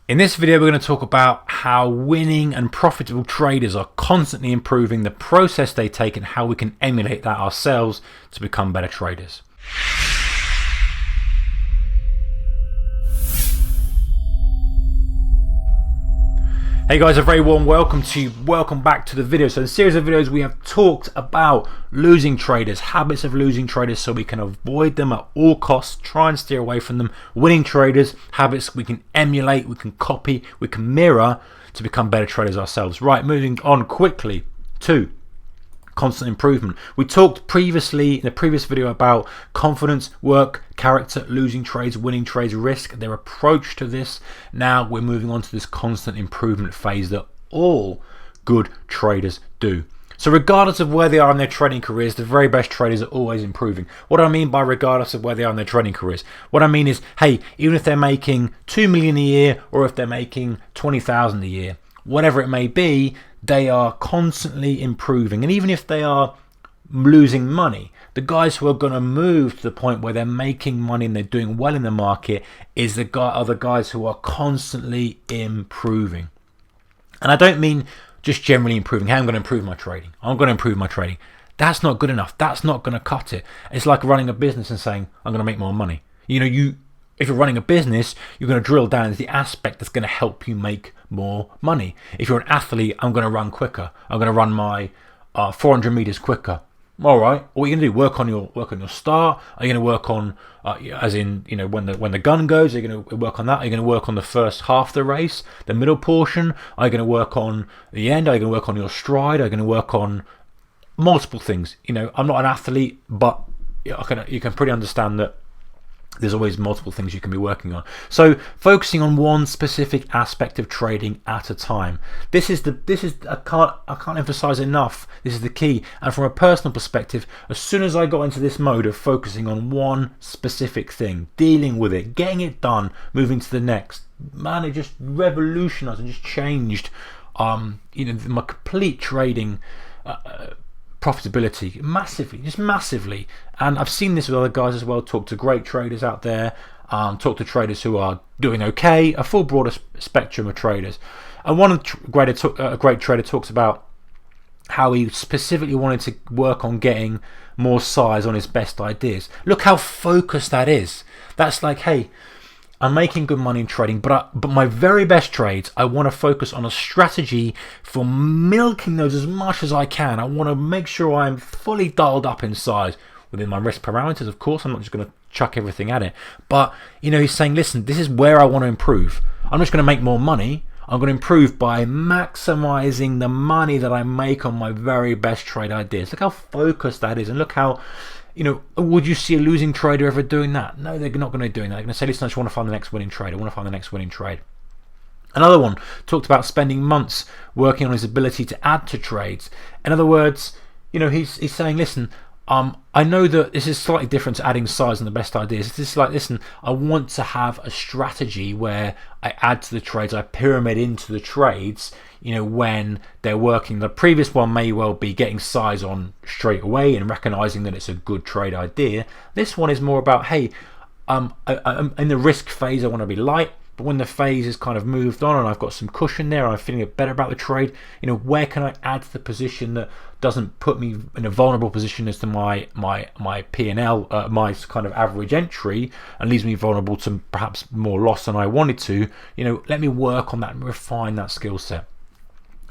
In this video, we're going to talk about how winning and profitable traders are constantly improving the process they take and how we can emulate that ourselves to become better traders. Hey guys, a very warm welcome back to the video. So in a series of videos we have talked about losing traders, habits of losing traders so we can avoid them at all costs, try and steer away from them. Winning traders, habits we can emulate, we can copy, we can mirror to become better traders ourselves. Right, moving on quickly to constant improvement. We talked previously in the previous video about confidence, work, character, losing trades, winning trades, risk, their approach to this. Now we're moving on to this constant improvement phase that all good traders do. So regardless of where they are in their trading careers, the very best traders are always improving. What do I mean by regardless of where they are in their trading careers? What I mean is, hey, even if they're making 2 million a year or if they're making 20,000 a year, whatever it may be, they are constantly improving. And even if they are losing money, the guys who are going to move to the point where they're making money and they're doing well in the market are the guys who are constantly improving. And I don't mean just generally improving. Hey, I'm going to improve my trading. I'm going to improve my trading. That's not good enough. That's not going to cut it. It's like running a business and saying, I'm going to make more money. If you're running a business, you're going to drill down into the aspect that's going to help you make more money. If you're an athlete, I'm going to run quicker. I'm going to run my 400 meters quicker. All right. What are you going to do? Work on your start. Are you going to work on, when the gun goes? Are you going to work on that? Are you going to work on the first half of the race, the middle portion? Are you going to work on the end? Are you going to work on your stride? Are you going to work on multiple things? I'm not an athlete, but you can pretty understand that there's always multiple things you can be working on. So focusing on one specific aspect of trading at a time. This is I can't emphasize enough. This is the key. And from a personal perspective, as soon as I got into this mode of focusing on one specific thing, dealing with it, getting it done, moving to the next, man, it just revolutionized and just changed my complete trading profitability massively. And I've seen this with other guys as well. Talk to great traders out there, talk to traders who are doing okay, a full broader spectrum of traders. And one great trader talks about how he specifically wanted to work on getting more size on his best ideas. Look how focused that is. That's like, hey, I'm making good money in trading, but my very best trades, I want to focus on a strategy for milking those as much as I can. I want to make sure I'm fully dialed up in size within my risk parameters. Of course, I'm not just going to chuck everything at it. But, he's saying, listen, this is where I want to improve. I'm just going to make more money. I'm going to improve by maximizing the money that I make on my very best trade ideas. Look how focused that is, and look how... would you see a losing trader ever doing that? No, they're not going to be doing that. They're going to say, listen, I just want to find the next winning trade. I want to find the next winning trade. Another one talked about spending months working on his ability to add to trades. In other words, he's saying, listen, I know that this is slightly different to adding size and the best ideas. This is like, listen, I want to have a strategy where I add to the trades, I pyramid into the trades, when they're working. The previous one may well be getting size on straight away and recognizing that it's a good trade idea. This one is more about, hey, I'm in the risk phase, I want to be light. But when the phase is kind of moved on and I've got some cushion there and I'm feeling better about the trade, where can I add to the position that doesn't put me in a vulnerable position as to my P&L, my kind of average entry, and leaves me vulnerable to perhaps more loss than I wanted to. Let me work on that and refine that skill set.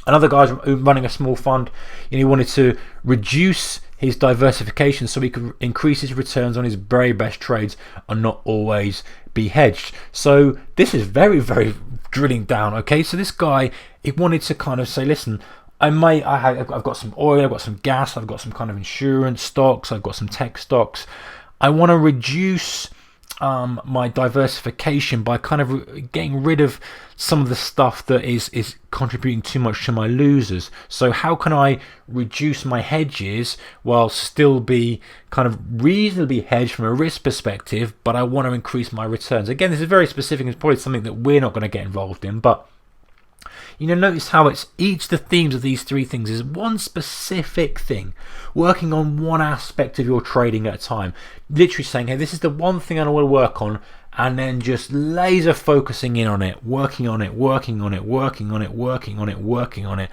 Another guy's running a small fund, he wanted to reduce his diversification so he could increase his returns on his very best trades and not always be hedged. So this is very, very drilling down. Okay, so this guy, he wanted to kind of say, listen, I've got some oil, I've got some gas, I've got some kind of insurance stocks, I've got some tech stocks. I want to reduce my diversification by kind of getting rid of some of the stuff that is contributing too much to my losers. So how can I reduce my hedges while still be kind of reasonably hedged from a risk perspective, but I want to increase my returns? Again, this is very specific. It's probably something that we're not going to get involved in, but notice how it's each the themes of these three things is one specific thing, working on one aspect of your trading at a time, literally saying, hey, this is the one thing I want to work on, and then just laser focusing in on it, working on it, working on it, working on it, working on it, working on it,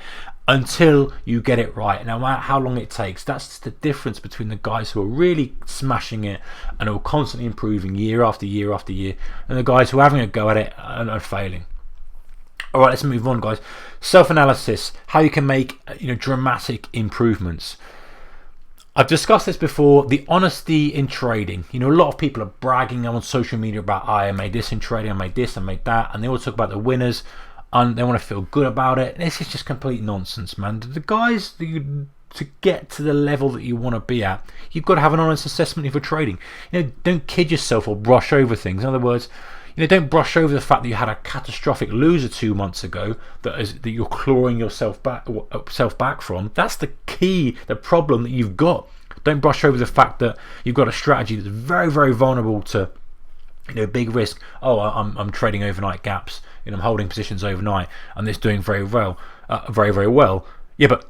until you get it right, no matter how long it takes. That's the difference between the guys who are really smashing it and are constantly improving year after year after year, and the guys who are having a go at it and are failing. All right, let's move on, guys. Self-analysis, how you can make dramatic improvements. I've discussed this before, the honesty in trading. A lot of people are bragging on social media about, I made this in trading, I made this, I made that, and they all talk about the winners, and they want to feel good about it. This is just complete nonsense, man. The guys, to get to the level that you want to be at, you've got to have an honest assessment of your trading. Don't kid yourself or brush over things. In other words, don't brush over the fact that you had a catastrophic loser 2 months ago that you're clawing yourself back from. That's the key, the problem that you've got. Don't brush over the fact that you've got a strategy that's very, very vulnerable to big risk. I'm trading overnight gaps. I'm holding positions overnight, and it's doing very well, very, very well. Yeah, but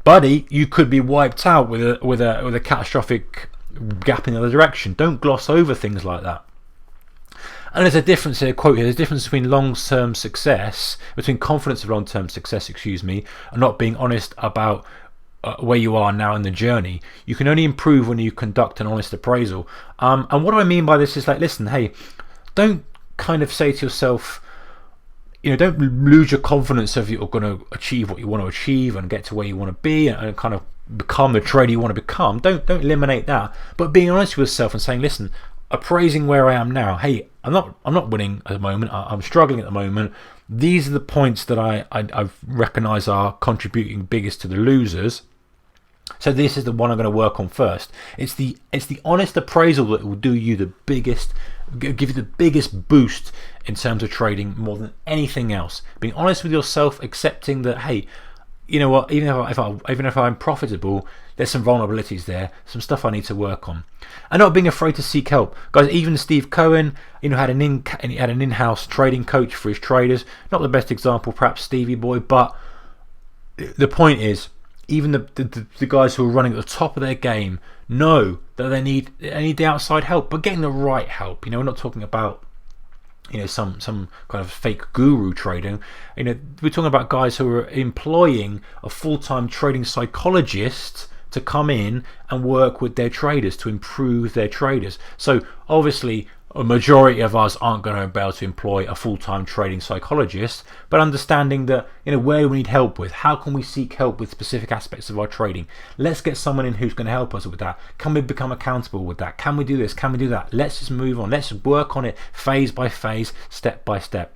buddy, you could be wiped out with a catastrophic gap in the other direction. Don't gloss over things like that. And there's a difference here, quote here, there's a difference between long-term success, between confidence of long-term success, and not being honest about where you are now in the journey. You can only improve when you conduct an honest appraisal. And what do I mean by this is listen, hey, don't kind of say to yourself, don't lose your confidence of you're going to achieve what you want to achieve and get to where you want to be and kind of become the trader you want to become. Don't eliminate that, but being honest with yourself and saying, listen, appraising where I am now. Hey, I'm not winning at the moment. I'm struggling at the moment. These are the points that I recognise are contributing biggest to the losers. So this is the one I'm going to work on first. It's the honest appraisal that will do you the biggest, give you the biggest boost in terms of trading more than anything else. Being honest with yourself, accepting that, hey, you know what? Even if I'm profitable, there's some vulnerabilities there, some stuff I need to work on, and not being afraid to seek help, guys. Even Steve Cohen, had an in-house trading coach for his traders. Not the best example, perhaps, Stevie boy, but the point is, even the guys who are running at the top of their game know that they need the outside help, but getting the right help. We're not talking about some kind of fake guru trading. We're talking about guys who are employing a full-time trading psychologist to come in and work with their traders to improve their traders. So obviously a majority of us aren't going to be able to employ a full-time trading psychologist, but understanding that where we need help with, how can we seek help with specific aspects of our trading. Let's get someone in who's going to help us with that. Can we become accountable with that? Can we do this? Can we do that? Let's just move on. Let's work on it phase by phase, step by step.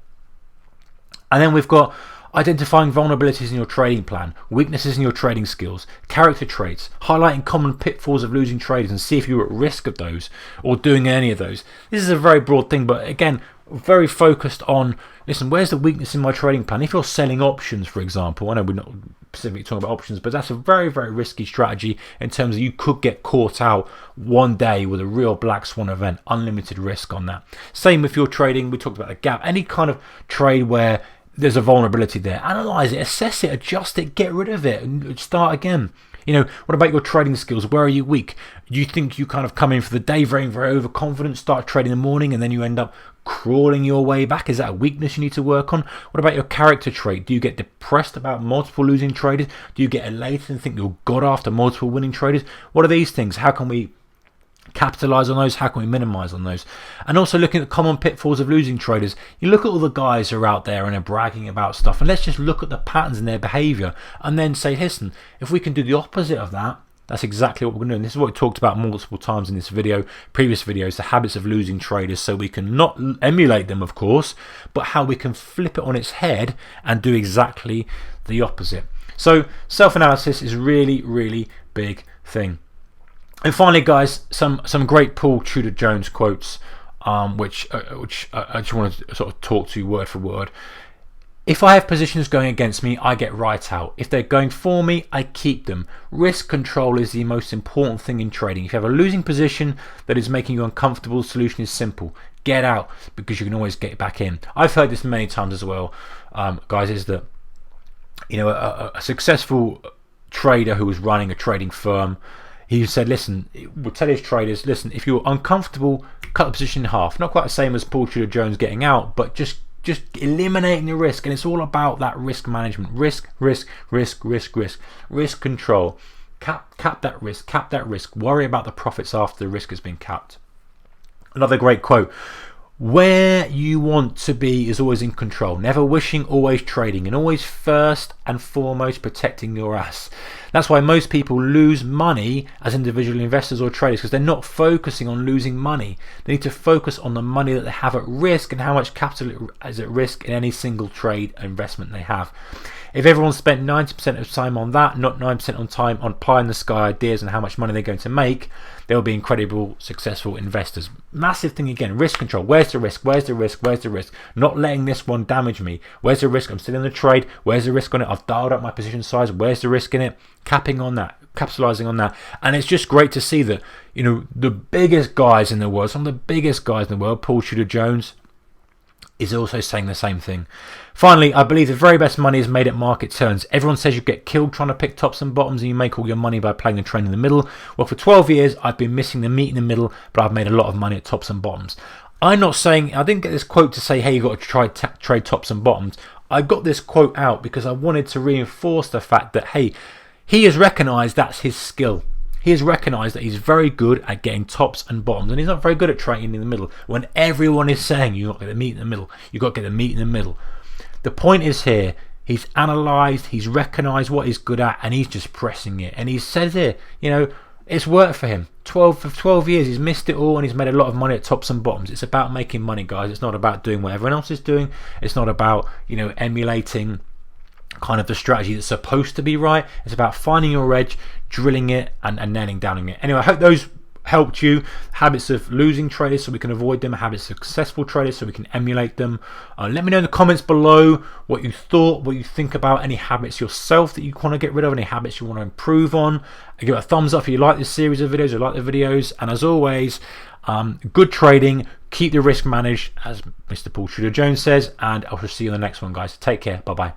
And then we've got identifying vulnerabilities in your trading plan, weaknesses in your trading skills, character traits, highlighting common pitfalls of losing traders and see if you're at risk of those or doing any of those. This is a very broad thing, but again, very focused on, listen, where's the weakness in my trading plan? If you're selling options, for example, I know we're not specifically talking about options, but that's a very, very risky strategy in terms of you could get caught out one day with a real black swan event, unlimited risk on that. Same if you're trading, we talked about the gap, any kind of trade where there's a vulnerability there. Analyze it, assess it, adjust it, get rid of it, and start again. What about your trading skills? Where are you weak? Do you think you kind of come in for the day very, very overconfident, start trading in the morning, and then you end up crawling your way back? Is that a weakness you need to work on? What about your character trait? Do you get depressed about multiple losing traders? Do you get elated and think you're God after multiple winning traders? What are these things? How can we capitalize on those? How can we minimize on those? And also looking at common pitfalls of losing traders. You look at all the guys who are out there and are bragging about stuff, and let's just look at the patterns in their behavior and then say, listen, if we can do the opposite of that, that's exactly what we're going to do. And this is what we talked about multiple times in this video, previous videos, the habits of losing traders, so we can not emulate them, of course, but how we can flip it on its head and do exactly the opposite. So self-analysis is really, really big thing. And finally, guys, some great Paul Tudor Jones quotes, which I just want to sort of talk to you word for word. If I have positions going against me, I get right out. If they're going for me, I keep them. Risk control is the most important thing in trading. If you have a losing position that is making you uncomfortable, the solution is simple. Get out, because you can always get back in. I've heard this many times as well, guys, is that a successful trader who was running a trading firm, he said, listen, we'll tell his traders, listen, if you're uncomfortable, cut the position in half. Not quite the same as Paul Tudor Jones getting out, but just eliminating the risk. And it's all about that risk management. Risk control. Cap that risk. Worry about the profits after the risk has been capped. Another great quote: where you want to be is always in control. Never wishing, always trading, and always first and foremost protecting your ass. That's why most people lose money as individual investors or traders, because they're not focusing on losing money. They need to focus on the money that they have at risk and how much capital is at risk in any single trade or investment they have. If everyone spent 90% of time on that, not 9% on time on pie in the sky ideas and how much money they're going to make, they'll be incredible, successful investors. Massive thing again, risk control. Where's the risk? Where's the risk? Where's the risk? Not letting this one damage me. Where's the risk? I'm still in the trade. Where's the risk on it? I've dialed up my position size. Where's the risk in it? Capping on that, capitalizing on that. And it's just great to see that, you know, the biggest guys in the world, some of the biggest guys in the world, Paul Tudor Jones, is also saying the same thing. Finally, I believe the very best money is made at market turns. Everyone says you get killed trying to pick tops and bottoms and you make all your money by playing the trend in the middle. Well, for 12 years, I've been missing the meat in the middle, but I've made a lot of money at tops and bottoms. I'm not saying, I didn't get this quote to say, hey, you've got to try trade tops and bottoms. I got this quote out because I wanted to reinforce the fact that, hey, he has recognized that's his skill. He has recognised that he's very good at getting tops and bottoms, and he's not very good at trading in the middle. When everyone is saying you've got to get the meat in the middle, you've got to get the meat in the middle. The point is here, he's analysed, he's recognised what he's good at, and he's just pressing it. And he says here, you know, it's worked for him. For 12 years, he's missed it all, and he's made a lot of money at tops and bottoms. It's about making money, guys. It's not about doing what everyone else is doing. It's not about, you know, emulating kind of the strategy that's supposed to be right. It's about finding your edge, drilling it, and nailing down it. Anyway, I hope those helped you. Habits of losing traders so we can avoid them, habits of successful traders so we can emulate them. Let me know in the comments below what you thought, what you think about any habits yourself that you want to get rid of, any habits you want to improve on. Give it a thumbs up if you like this series of videos or like the videos. And as always, good trading, keep the risk managed, as Mr. Paul Tudor Jones says, and I will see you in the next one, guys. Take care. Bye bye.